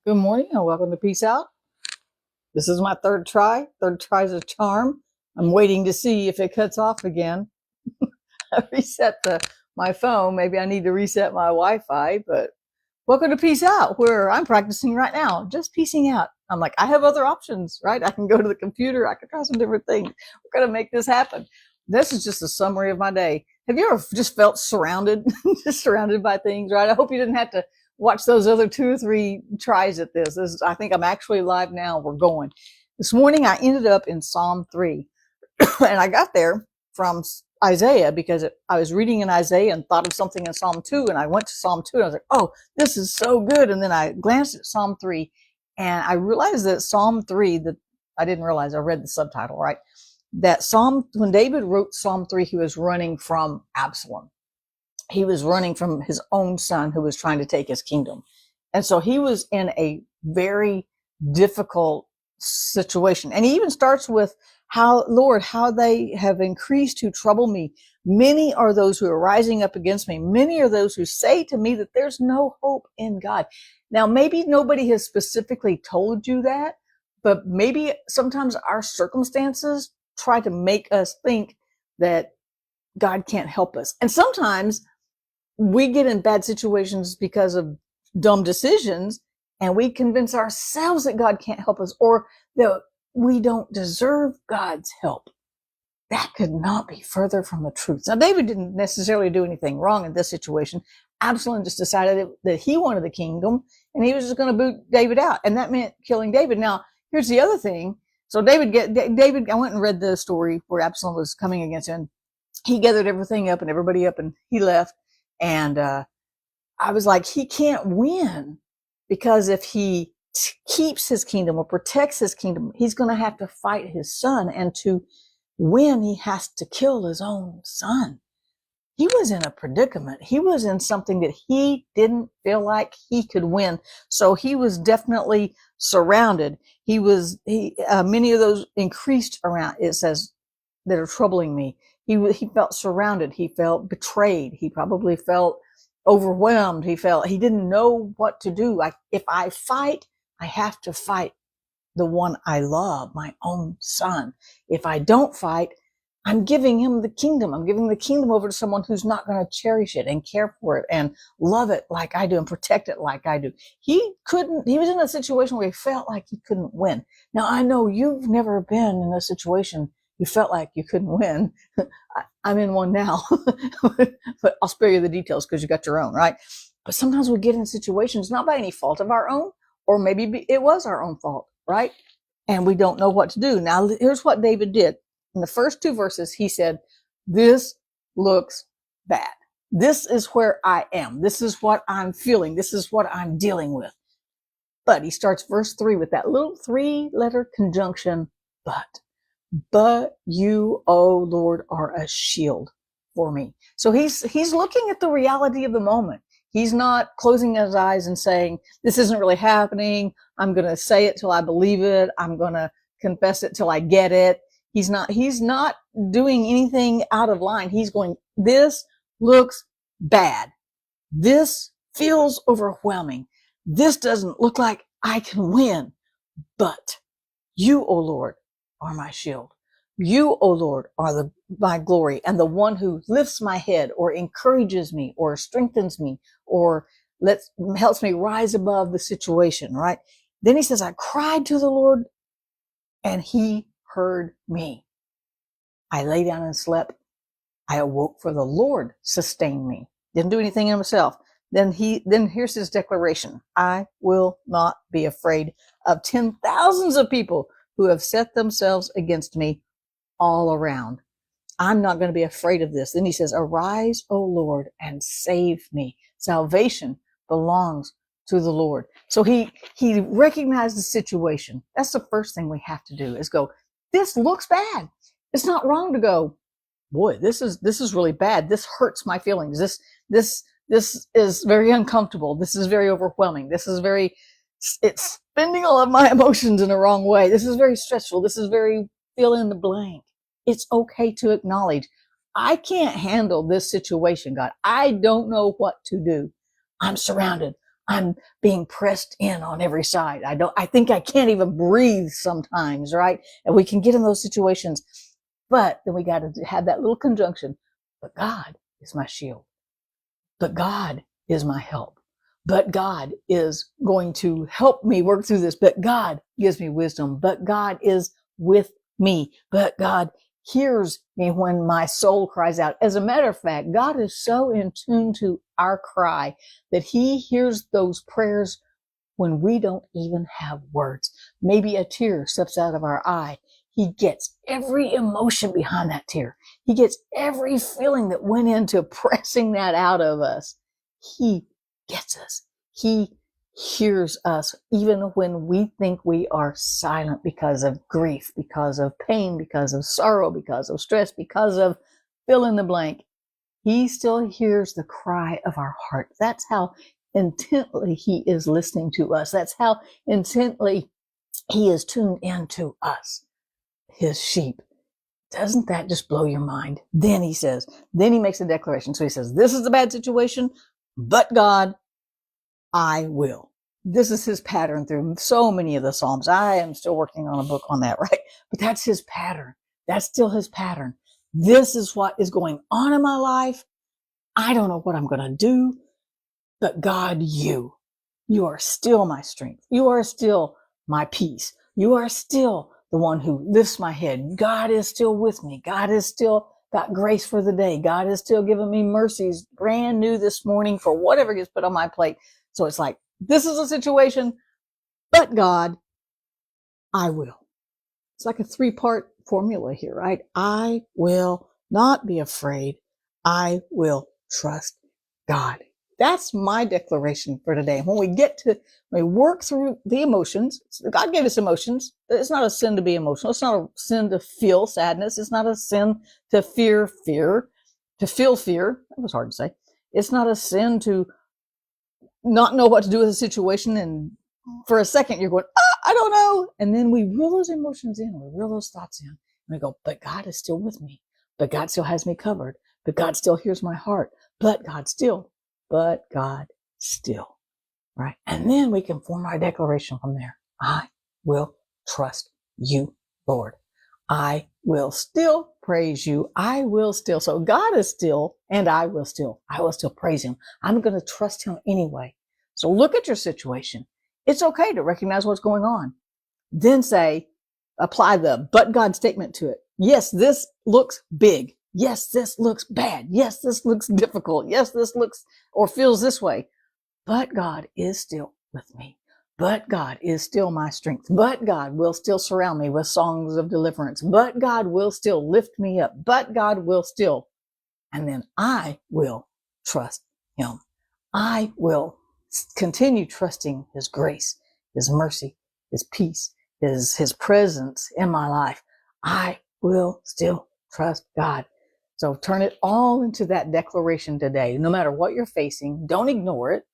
Good morning and welcome to Peace Out. This is my third try. Third try is a charm. I'm waiting to see if it cuts off again. I reset my phone. Maybe I need to reset my Wi-Fi, but welcome to Peace Out, where I'm practicing right now, just piecing out. I'm like, I have other options, right? I can go to the computer. I can try some different things. We're going to make this happen. This is just a summary of my day. Have you ever just felt surrounded, just surrounded by things, right? I hope you didn't have to watch those other 2 or 3 tries at this. I think I'm actually live now. We're going. This morning, I ended up in Psalm 3, and I got there from Isaiah because I was reading in Isaiah and thought of something in Psalm 2, and I went to Psalm 2 and I was like, oh, this is so good. And then I glanced at Psalm 3 and I realized that Psalm 3, that I didn't realize, I read the subtitle, right? That when David wrote Psalm 3, he was running from Absalom. He was running from his own son who was trying to take his kingdom. And so he was in a very difficult situation. And he even starts with, Lord, how they have increased who trouble me. Many are those who are rising up against me. Many are those who say to me that there's no hope in God. Now, maybe nobody has specifically told you that, but maybe sometimes our circumstances try to make us think that God can't help us. And sometimes we get in bad situations because of dumb decisions, and we convince ourselves that God can't help us or that we don't deserve God's help. That could not be further from the truth. Now, David didn't necessarily do anything wrong in this situation. Absalom just decided that he wanted the kingdom, and he was just going to boot David out, and that meant killing David. Now, here's the other thing. So David, I went and read the story where Absalom was coming against him. He gathered everything up and everybody up, and he left. And I was like, he can't win, because if he keeps his kingdom or protects his kingdom, he's going to have to fight his son. And to win, he has to kill his own son. He was in a predicament. He was in something that he didn't feel like he could win. So he was definitely surrounded. Many of those increased around, it says, that are troubling me. He felt surrounded. He felt betrayed. He probably felt overwhelmed. He didn't know what to do. Like, if I fight, I have to fight the one I love, my own son. If I don't fight, I'm giving him the kingdom. I'm giving the kingdom over to someone who's not going to cherish it and care for it and love it like I do and protect it like I do. He was in a situation where he felt like he couldn't win. Now, I know you've never been in a situation you felt like you couldn't win. I'm in one now, but I'll spare you the details because you got your own, right? But sometimes we get in situations not by any fault of our own, or maybe it was our own fault, right? And we don't know what to do. Now, here's what David did. In the first 2 verses, he said, this looks bad. This is where I am. This is what I'm feeling. This is what I'm dealing with. But he starts verse 3 with that little 3-letter conjunction, but you, O Lord, are a shield for me. So he's looking at the reality of the moment. He's not closing his eyes and saying, this isn't really happening. I'm going to say it till I believe it. I'm going to confess it till I get it. He's not doing anything out of line. He's going, this looks bad. This feels overwhelming. This doesn't look like I can win, but you, O Lord, are my shield. You, O Lord, are my glory, and the one who lifts my head or encourages me or strengthens me or helps me rise above the situation, right? Then he says, I cried to the Lord and he heard me. I lay down and slept. I awoke, for the Lord sustained me. Didn't do anything in himself. Then here's his declaration. I will not be afraid of 10,000s of people who have set themselves against me all around. I'm not going to be afraid of this. Then he says, arise, O Lord, and save me. Salvation belongs to the Lord. So he recognized the situation. That's the first thing we have to do, is go, this looks bad. It's not wrong to go, boy, this is really bad. This hurts my feelings. This is very uncomfortable. This is very overwhelming. It's spending all of my emotions in the wrong way. This is very stressful. This is very fill in the blank. It's okay to acknowledge, I can't handle this situation, God. I don't know what to do. I'm surrounded. I'm being pressed in on every side. I think I can't even breathe sometimes, right? And we can get in those situations, but then we got to have that little conjunction. But God is my shield. But God is my help. But God is going to help me work through this. But God gives me wisdom. But God is with me. But God hears me when my soul cries out. As a matter of fact, God is so in tune to our cry that he hears those prayers when we don't even have words. Maybe a tear steps out of our eye. He gets every emotion behind that tear. He gets every feeling that went into pressing that out of us. He gets us. He hears us even when we think we are silent because of grief, because of pain, because of sorrow, because of stress, because of fill in the blank. He still hears the cry of our heart. That's how intently he is listening to us. That's how intently he is tuned into us, his sheep. Doesn't that just blow your mind? Then he makes a declaration. So he says, this is a bad situation, but God, I will. This is his pattern through so many of the Psalms. I am still working on a book on that, right? But that's his pattern. That's still his pattern. This is what is going on in my life. I don't know what I'm going to do, but God, you are still my strength. You are still my peace. You are still the one who lifts my head. God is still with me. God is still got grace for the day. God is still giving me mercies brand new this morning for whatever gets put on my plate. So it's like, this is a situation, but God, I will. It's like a 3-part formula here, right? I will not be afraid. I will trust God. That's my declaration for today. When we work through the emotions, God gave us emotions. It's not a sin to be emotional. It's not a sin to feel sadness. It's not a sin to feel fear. That was hard to say. It's not a sin to not know what to do with a situation, and for a second you're going, I don't know. And then we reel those emotions in, we reel those thoughts in, and we go, but God is still with me. But God still has me covered. But God still hears my heart. But God still, right? And then we can form our declaration from there. I will trust you, Lord. I will still praise you. I will still. So God is still, and I will still praise him. I'm going to trust him anyway. So look at your situation. It's okay to recognize what's going on. Then apply the but God statement to it. Yes, this looks big. Yes, this looks bad. Yes, this looks difficult. Yes, this looks or feels this way. But God is still with me. But God is still my strength. But God will still surround me with songs of deliverance. But God will still lift me up. But God will still. And then I will trust him. I will continue trusting his grace, his mercy, his peace, his presence in my life. I will still trust God. So turn it all into that declaration today. No matter what you're facing, don't ignore it.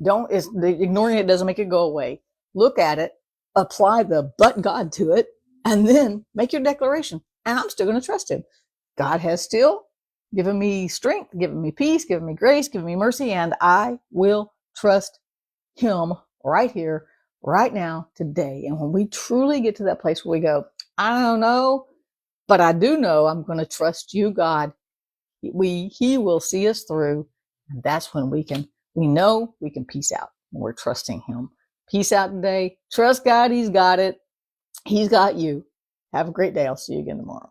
Ignoring it doesn't make it go away. Look at it, apply the but God to it, and then make your declaration. And I'm still going to trust him. God has still given me strength, given me peace, given me grace, given me mercy, and I will trust him right here, right now, today. And when we truly get to that place where we go, I don't know, but I do know I'm going to trust you, God. He will see us through. And that's when we know we can peace out when we're trusting him. Peace out today. Trust God. He's got it. He's got you. Have a great day. I'll see you again tomorrow.